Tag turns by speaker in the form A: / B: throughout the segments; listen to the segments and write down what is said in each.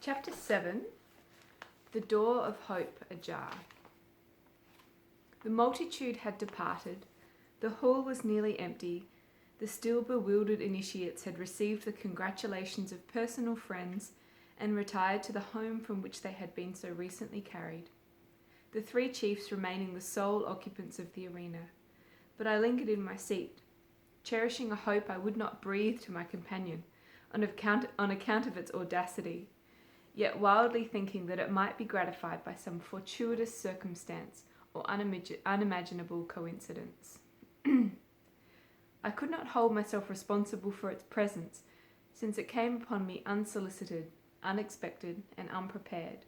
A: Chapter 7. The Door of Hope Ajar. The multitude had departed. The hall was nearly empty. The still bewildered initiates had received the congratulations of personal friends and retired to the home from which they had been so recently carried, the three chiefs remaining the sole occupants of the arena. But I lingered in my seat, cherishing a hope I would not breathe to my companion on account of its audacity, yet wildly thinking that it might be gratified by some fortuitous circumstance or unimaginable coincidence. I could not hold myself responsible for its presence, since it came upon me unsolicited, unexpected, and unprepared.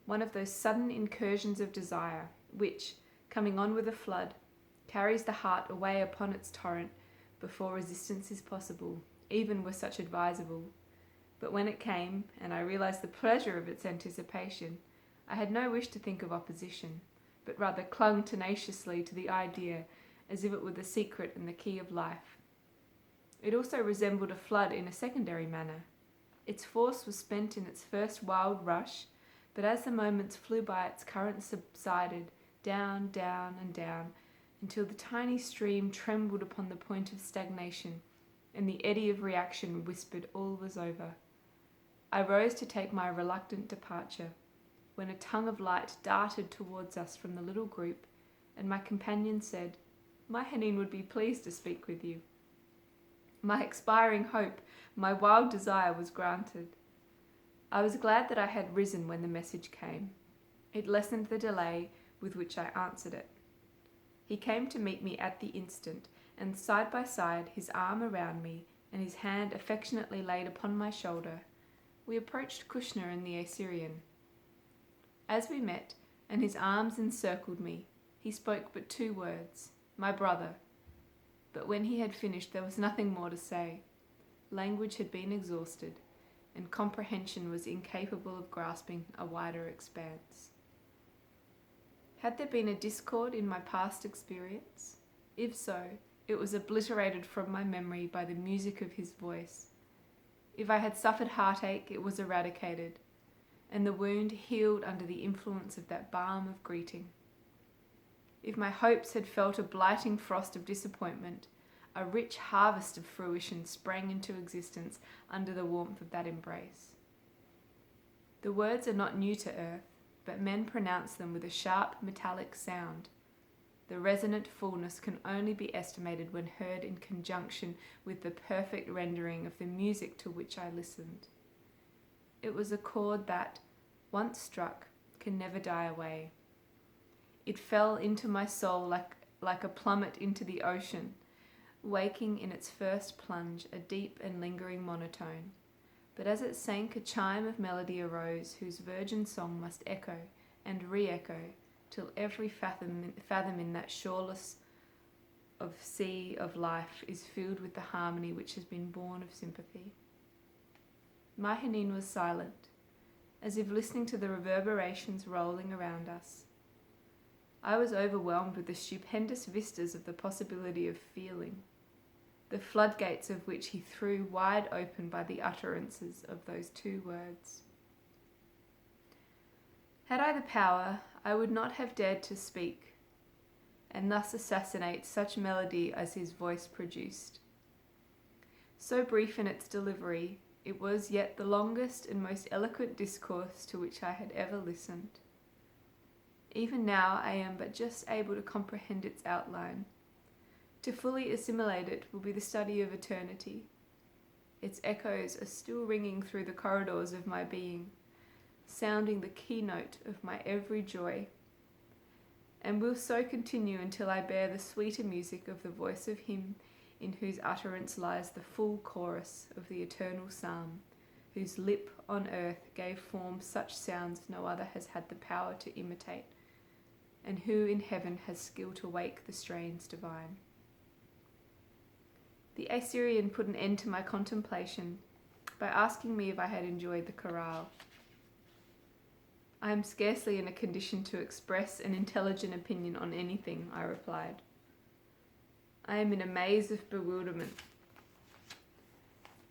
A: One of those sudden incursions of desire, which, coming on with a flood, carries the heart away upon its torrent before resistance is possible, even were such advisable. But when it came, and I realized the pleasure of its anticipation, I had no wish to think of opposition, but rather clung tenaciously to the idea as if it were the secret and the key of life. It also resembled a flood in a secondary manner. Its force was spent in its first wild rush, but as the moments flew by, its current subsided, down, down, and down, until the tiny stream trembled upon the point of stagnation, and the eddy of reaction whispered all was over. I rose to take my reluctant departure, when a tongue of light darted towards us from the little group, and my companion said, "Myhanene would be pleased to speak with you." My expiring hope, my wild desire was granted. I was glad that I had risen when the message came. It lessened the delay with which I answered it. He came to meet me at the instant, and side by side, his arm around me and his hand affectionately laid upon my shoulder, we approached Kushner and the Assyrian. As we met, and his arms encircled me, he spoke but 2 words, "My brother." But when he had finished, there was nothing more to say. Language had been exhausted, and comprehension was incapable of grasping a wider expanse. Had there been a discord in my past experience? If so, it was obliterated from my memory by the music of his voice. If I had suffered heartache, it was eradicated, and the wound healed under the influence of that balm of greeting. If my hopes had felt a blighting frost of disappointment, a rich harvest of fruition sprang into existence under the warmth of that embrace. The words are not new to earth, but men pronounce them with a sharp metallic sound. The resonant fullness can only be estimated when heard in conjunction with the perfect rendering of the music to which I listened. It was a chord that, once struck, can never die away. It fell into my soul like a plummet into the ocean, waking in its first plunge a deep and lingering monotone. But as it sank, a chime of melody arose whose virgin song must echo and re-echo till every fathom in that shoreless of sea of life is filled with the harmony which has been born of sympathy. Myhanene was silent, as if listening to the reverberations rolling around us. I was overwhelmed with the stupendous vistas of the possibility of feeling, the floodgates of which he threw wide open by the utterances of those 2 words. Had I the power, I would not have dared to speak, and thus assassinate such melody as his voice produced. So brief in its delivery, it was yet the longest and most eloquent discourse to which I had ever listened. Even now I am but just able to comprehend its outline. To fully assimilate it will be the study of eternity. Its echoes are still ringing through the corridors of my being, sounding the keynote of my every joy, and will so continue until I bear the sweeter music of the voice of him in whose utterance lies the full chorus of the eternal psalm, whose lip on earth gave form such sounds no other has had the power to imitate, and who in heaven has skill to wake the strains divine. The Assyrian put an end to my contemplation by asking me if I had enjoyed the chorale. "I am scarcely in a condition to express an intelligent opinion on anything," I replied. "I am in a maze of bewilderment,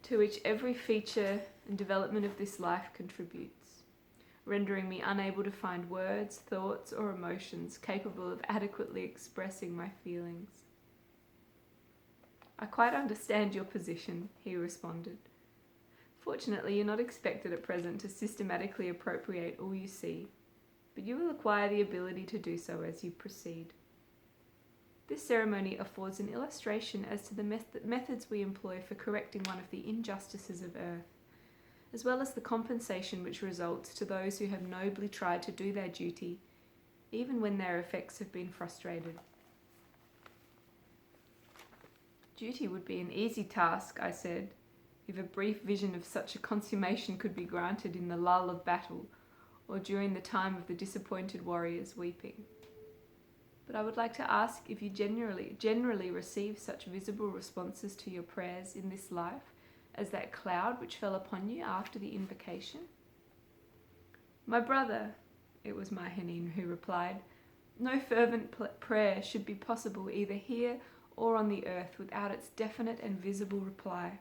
A: to which every feature and development of this life contributes, rendering me unable to find words, thoughts, or emotions capable of adequately expressing my feelings. I quite understand your position, he responded. Fortunately, you're not expected at present to systematically appropriate all you see, but you will acquire the ability to do so as you proceed. This ceremony affords an illustration as to the methods we employ for correcting one of the injustices of earth, as well as the compensation which results to those who have nobly tried to do their duty, even when their effects have been frustrated. Duty would be an easy task, I said, if a brief vision of such a consummation could be granted in the lull of battle, or during the time of the disappointed warriors weeping. But I would like to ask if you generally receive such visible responses to your prayers in this life as that cloud which fell upon you after the invocation? My brother, it was Myhanene who replied, no fervent prayer should be possible either here or on the earth without its definite and visible reply.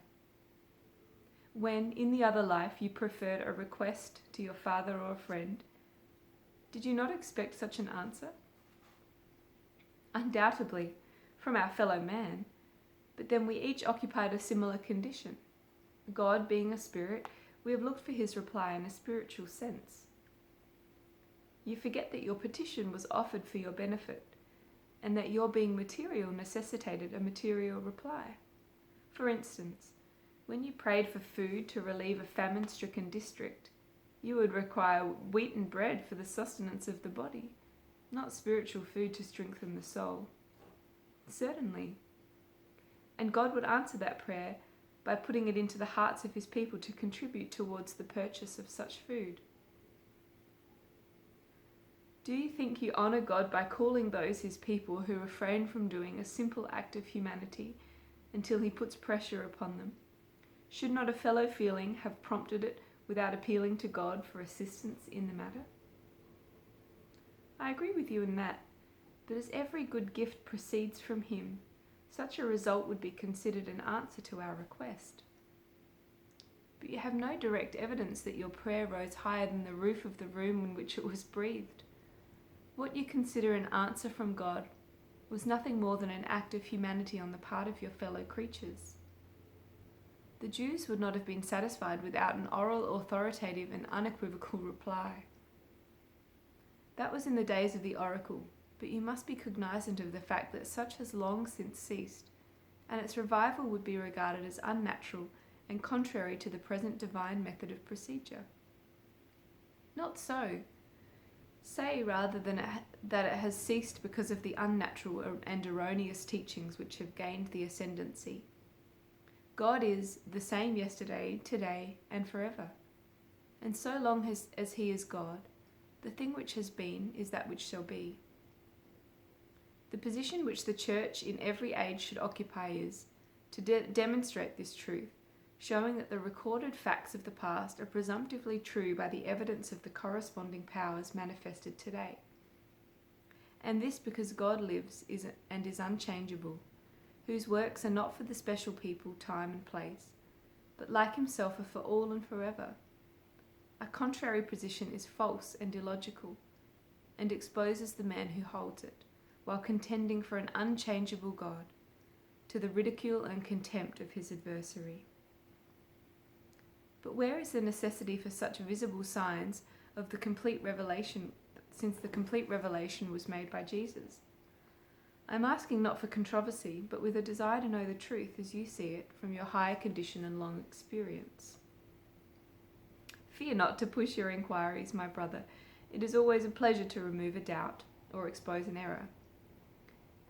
A: When, in the other life, you preferred a request to your father or a friend, did you not expect such an answer? Undoubtedly, from our fellow man, but then we each occupied a similar condition. God being a spirit, we have looked for his reply in a spiritual sense. You forget that your petition was offered for your benefit, and that your being material necessitated a material reply. For instance, when you prayed for food to relieve a famine-stricken district, you would require wheaten bread for the sustenance of the body, not spiritual food to strengthen the soul. Certainly. And God would answer that prayer by putting it into the hearts of his people to contribute towards the purchase of such food. Do you think you honour God by calling those his people who refrain from doing a simple act of humanity until he puts pressure upon them? Should not a fellow feeling have prompted it without appealing to God for assistance in the matter? I agree with you in that, but as every good gift proceeds from him, such a result would be considered an answer to our request. But you have no direct evidence that your prayer rose higher than the roof of the room in which it was breathed. What you consider an answer from God was nothing more than an act of humanity on the part of your fellow creatures. The Jews would not have been satisfied without an oral, authoritative, and unequivocal reply. That was in the days of the oracle, but you must be cognizant of the fact that such has long since ceased, and its revival would be regarded as unnatural and contrary to the present divine method of procedure. Not so. Say rather that it has ceased because of the unnatural and erroneous teachings which have gained the ascendancy. God is the same yesterday, today, and forever. And so long as he is God, the thing which has been is that which shall be. The position which the Church in every age should occupy is to demonstrate this truth, showing that the recorded facts of the past are presumptively true by the evidence of the corresponding powers manifested today. And this because God lives and is unchangeable, whose works are not for the special people, time and place, but like himself are for all and forever. A contrary position is false and illogical, and exposes the man who holds it, while contending for an unchangeable God, to the ridicule and contempt of his adversary. But where is the necessity for such visible signs of the complete revelation, since the complete revelation was made by Jesus? I am asking not for controversy, but with a desire to know the truth as you see it from your higher condition and long experience. Fear not to push your inquiries, my brother. It is always a pleasure to remove a doubt or expose an error.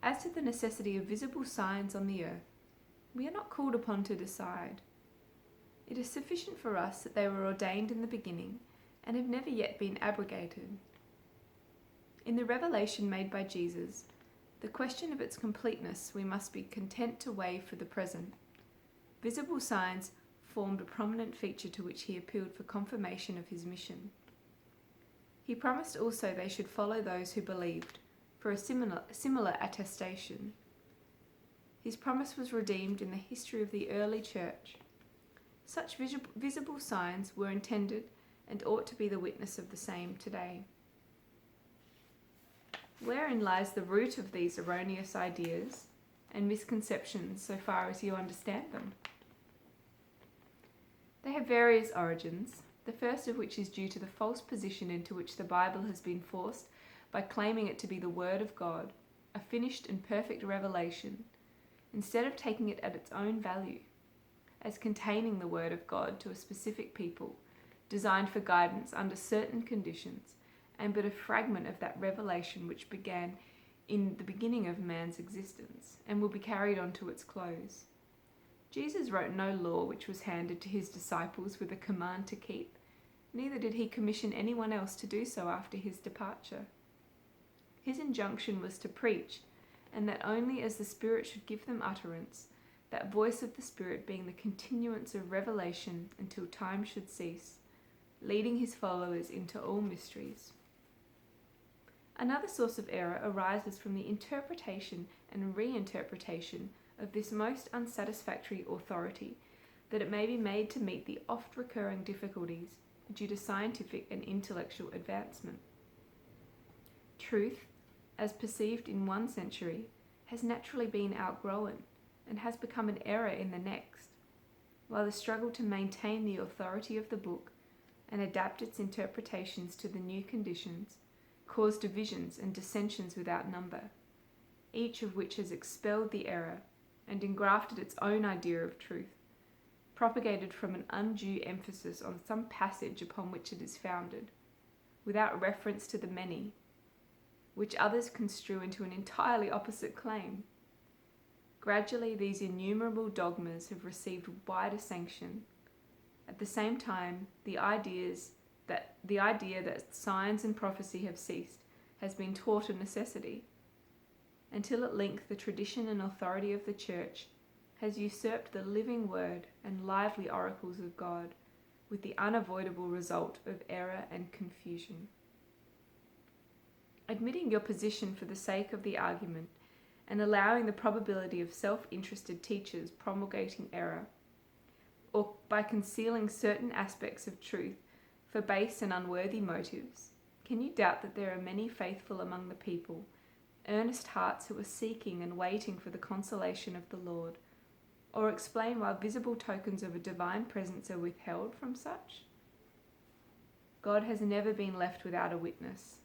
A: As to the necessity of visible signs on the earth, we are not called upon to decide. It is sufficient for us that they were ordained in the beginning and have never yet been abrogated. In the revelation made by Jesus, the question of its completeness we must be content to waive for the present. Visible signs formed a prominent feature to which he appealed for confirmation of his mission. He promised also they should follow those who believed, for a similar attestation. His promise was redeemed in the history of the early church. Such visible signs were intended and ought to be the witness of the same today. Wherein lies the root of these erroneous ideas and misconceptions so far as you understand them? They have various origins, the first of which is due to the false position into which the Bible has been forced by claiming it to be the Word of God, a finished and perfect revelation, instead of taking it at its own value, as containing the Word of God to a specific people, designed for guidance under certain conditions, and but a fragment of that revelation which began in the beginning of man's existence, and will be carried on to its close. Jesus wrote no law which was handed to his disciples with a command to keep, neither did he commission anyone else to do so after his departure. His injunction was to preach, and that only as the Spirit should give them utterance, that voice of the Spirit being the continuance of revelation until time should cease, leading his followers into all mysteries. Another source of error arises from the interpretation and reinterpretation of this most unsatisfactory authority, that it may be made to meet the oft-recurring difficulties due to scientific and intellectual advancement. Truth, as perceived in one century, has naturally been outgrown and has become an error in the next, while the struggle to maintain the authority of the book and adapt its interpretations to the new conditions caused divisions and dissensions without number, each of which has expelled the error and engrafted its own idea of truth, propagated from an undue emphasis on some passage upon which it is founded, without reference to the many, which others construe into an entirely opposite claim. Gradually, these innumerable dogmas have received wider sanction. At the same time, the idea that signs and prophecy have ceased has been taught a necessity, until at length the tradition and authority of the Church has usurped the living word and lively oracles of God, with the unavoidable result of error and confusion. Admitting your position for the sake of the argument, and allowing the probability of self-interested teachers promulgating error, or by concealing certain aspects of truth for base and unworthy motives, can you doubt that there are many faithful among the people, earnest hearts who are seeking and waiting for the consolation of the Lord, or explain why visible tokens of a divine presence are withheld from such? God has never been left without a witness.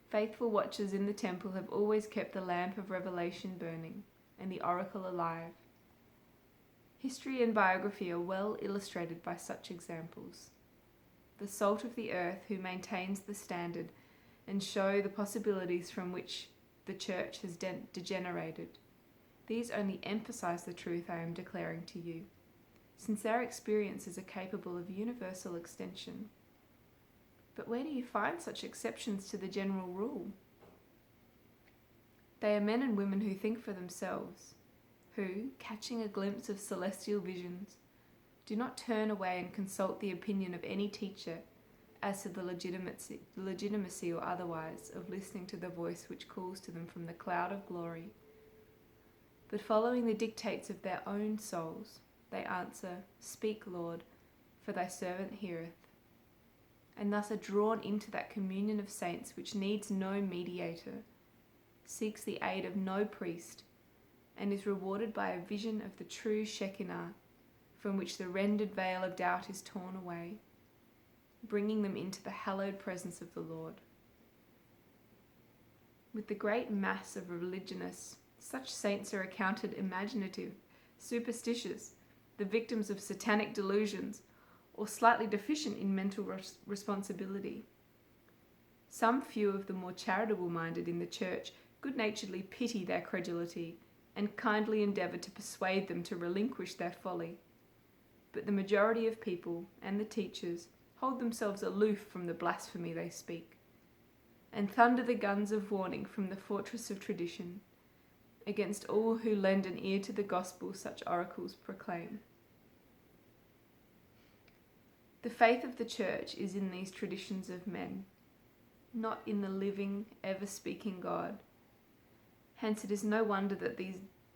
A: Faithful watchers in the temple have always kept the lamp of revelation burning and the oracle alive. History and biography are well illustrated by such examples. The salt of the earth who maintains the standard and show the possibilities from which the church has degenerated. These only emphasize the truth I am declaring to you, since their experiences are capable of universal extension. But where do you find such exceptions to the general rule? They are men and women who think for themselves, who, catching a glimpse of celestial visions, do not turn away and consult the opinion of any teacher as to the legitimacy or otherwise of listening to the voice which calls to them from the cloud of glory. But following the dictates of their own souls, they answer, "Speak, Lord, for thy servant heareth," and thus are drawn into that communion of saints which needs no mediator, seeks the aid of no priest, and is rewarded by a vision of the true Shekinah, from which the rendered veil of doubt is torn away, bringing them into the hallowed presence of the Lord. With the great mass of religionists, such saints are accounted imaginative, superstitious, the victims of satanic delusions, or slightly deficient in mental responsibility. Some few of the more charitable-minded in the church good-naturedly pity their credulity and kindly endeavour to persuade them to relinquish their folly. But the majority of people and the teachers hold themselves aloof from the blasphemy they speak, and thunder the guns of warning from the fortress of tradition against all who lend an ear to the gospel such oracles proclaim. The faith of the church is in these traditions of men, not in the living, ever-speaking God. Hence it is no wonder that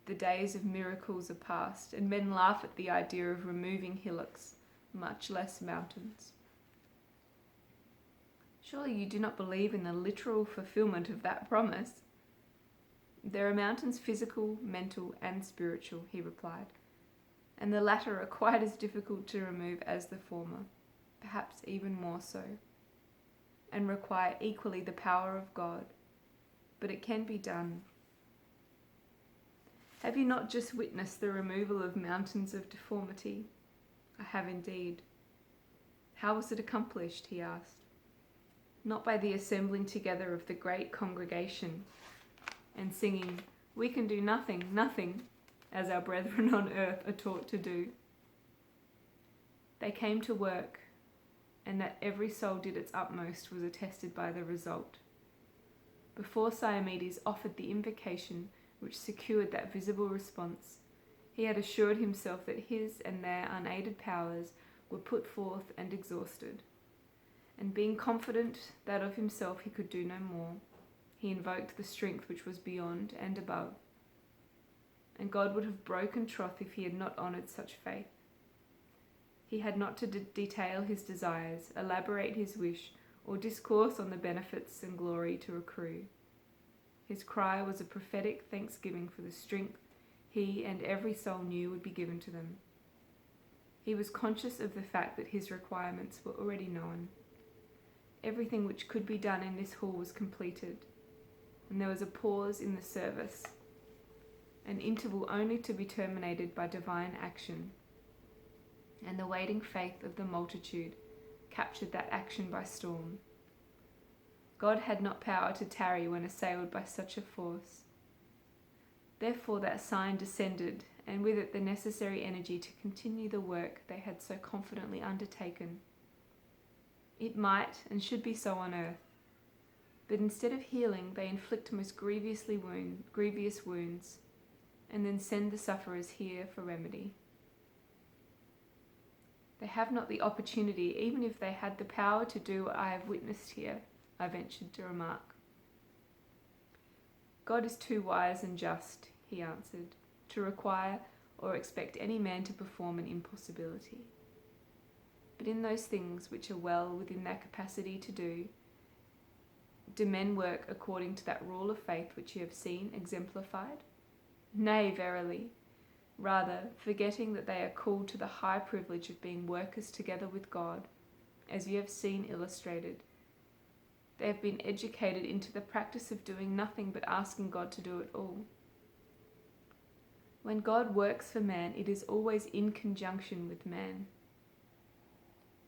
A: the days of miracles are past, and men laugh at the idea of removing hillocks, much less mountains. Surely you do not believe in the literal fulfillment of that promise? There are mountains physical, mental, and spiritual, he replied, and the latter are quite as difficult to remove as the former, perhaps even more so, and require equally the power of God, but it can be done. Have you not just witnessed the removal of mountains of deformity? I have indeed. How was it accomplished, he asked. Not by the assembling together of the great congregation and singing, "We can do nothing, nothing," as our brethren on earth are taught to do. They came to work, and that every soul did its utmost was attested by the result. Before Siamedes offered the invocation which secured that visible response, he had assured himself that his and their unaided powers were put forth and exhausted, and being confident that of himself he could do no more, he invoked the strength which was beyond and above. And God would have broken troth if he had not honoured such faith. He had not to detail his desires, elaborate his wish, or discourse on the benefits and glory to accrue. His cry was a prophetic thanksgiving for the strength he and every soul knew would be given to them. He was conscious of the fact that his requirements were already known. Everything which could be done in this hall was completed, and there was a pause in the service, an interval only to be terminated by divine action, and the waiting faith of the multitude captured that action by storm. God had not power to tarry when assailed by such a force. Therefore that sign descended, and with it the necessary energy to continue the work they had so confidently undertaken. It might and should be so on earth, but instead of healing they inflict most grievous wounds, and then send the sufferers here for remedy. They have not the opportunity, even if they had the power, to do what I have witnessed here, I ventured to remark. God is too wise and just, he answered, to require or expect any man to perform an impossibility. But in those things which are well within their capacity to do men work according to that rule of faith which you have seen exemplified? Nay, verily. Rather, forgetting that they are called to the high privilege of being workers together with God, as you have seen illustrated, they have been educated into the practice of doing nothing but asking God to do it all. When God works for man, it is always in conjunction with man.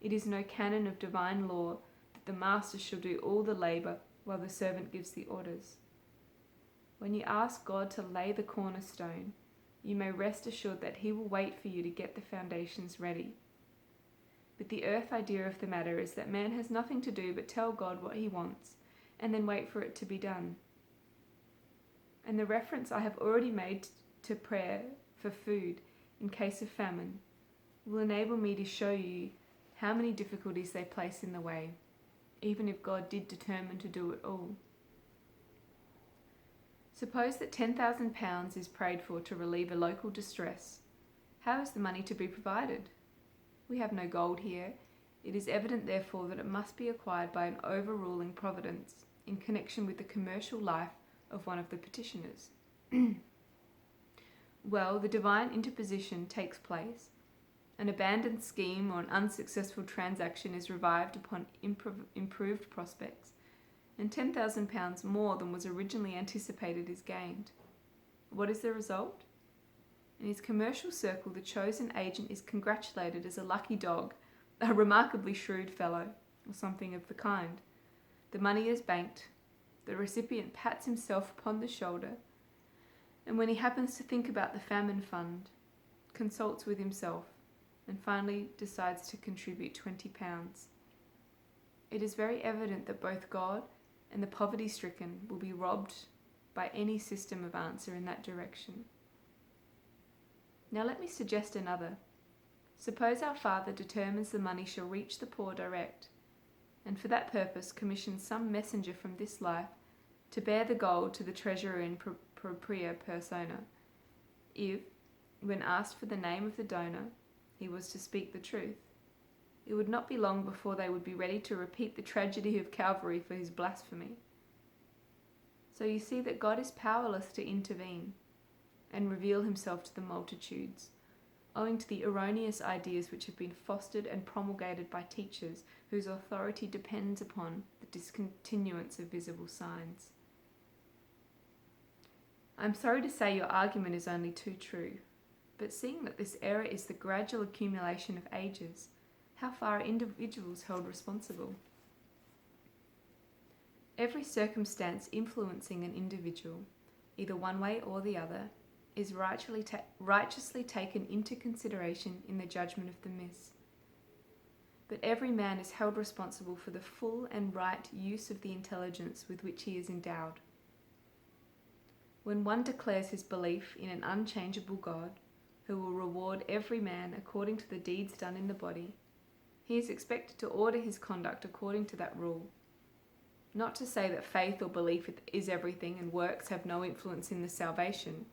A: It is no canon of divine law that the master shall do all the labour while the servant gives the orders. When you ask God to lay the cornerstone, you may rest assured that he will wait for you to get the foundations ready. But the earth idea of the matter is that man has nothing to do but tell God what he wants, and then wait for it to be done. And the reference I have already made to prayer for food in case of famine will enable me to show you how many difficulties they place in the way, even if God did determine to do it all. Suppose that £10,000 is prayed for to relieve a local distress. How is the money to be provided? We have no gold here. It is evident, therefore, that it must be acquired by an overruling providence in connection with the commercial life of one of the petitioners. Well, the divine interposition takes place. An abandoned scheme or an unsuccessful transaction is revived upon improved prospects, and £10,000 more than was originally anticipated is gained. What is the result? In his commercial circle, the chosen agent is congratulated as a lucky dog, a remarkably shrewd fellow, or something of the kind. The money is banked. The recipient pats himself upon the shoulder, and when he happens to think about the famine fund, consults with himself, and finally decides to contribute £20. It is very evident that both God and the poverty-stricken will be robbed by any system of answer in that direction. Now let me suggest another. Suppose our Father determines the money shall reach the poor direct, and for that purpose commissions some messenger from this life to bear the gold to the treasurer in propria persona, If, when asked for the name of the donor, he was to speak the truth, it would not be long before they would be ready to repeat the tragedy of Calvary for his blasphemy. So you see that God is powerless to intervene and reveal himself to the multitudes, owing to the erroneous ideas which have been fostered and promulgated by teachers whose authority depends upon the discontinuance of visible signs. I am sorry to say your argument is only too true, but seeing that this error is the gradual accumulation of ages, how far are individuals held responsible? Every circumstance influencing an individual, either one way or the other, is righteously taken into consideration in the judgment of the miss. But every man is held responsible for the full and right use of the intelligence with which he is endowed. When one declares his belief in an unchangeable God, who will reward every man according to the deeds done in the body, he is expected to order his conduct according to that rule. Not to say that faith or belief is everything and works have no influence in the salvation,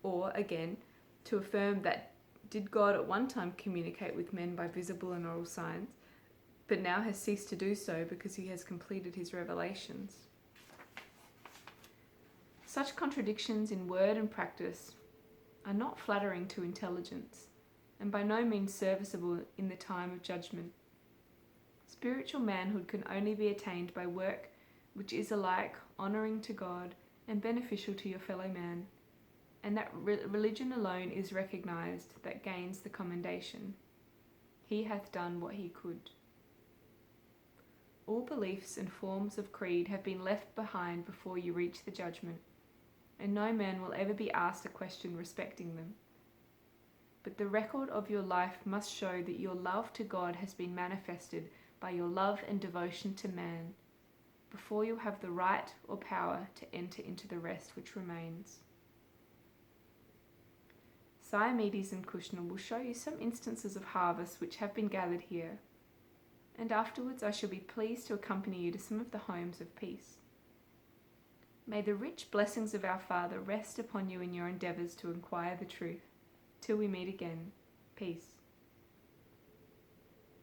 A: or, again, to affirm that did God at one time communicate with men by visible and oral signs, but now has ceased to do so because he has completed his revelations. Such contradictions in word and practice are not flattering to intelligence, and by no means serviceable in the time of judgment. Spiritual manhood can only be attained by work which is alike honouring to God and beneficial to your fellow man, and that religion alone is recognised that gains the commendation. He hath done what he could. All beliefs and forms of creed have been left behind before you reach the judgment, and no man will ever be asked a question respecting them. But the record of your life must show that your love to God has been manifested by your love and devotion to man, before you have the right or power to enter into the rest which remains. Siamedes and Kushner will show you some instances of harvests which have been gathered here, and afterwards I shall be pleased to accompany you to some of the homes of peace. May the rich blessings of our Father rest upon you in your endeavours to inquire the truth. Till we meet again, peace.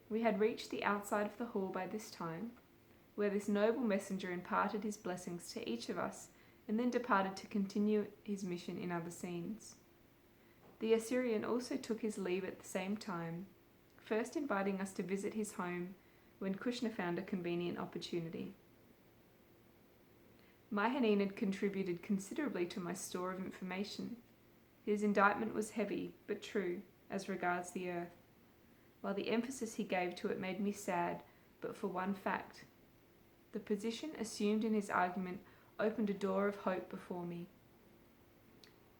A: We had reached the outside of the hall by this time, where this noble messenger imparted his blessings to each of us and then departed to continue his mission in other scenes. The Assyrian also took his leave at the same time, first inviting us to visit his home when Kushner found a convenient opportunity. Myhanene had contributed considerably to my store of information. His indictment was heavy, but true, as regards the earth, while the emphasis he gave to it made me sad, but for one fact. The position assumed in his argument opened a door of hope before me.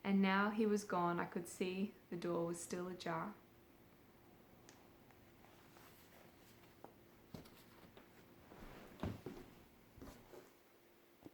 A: And now he was gone, I could see the door was still ajar.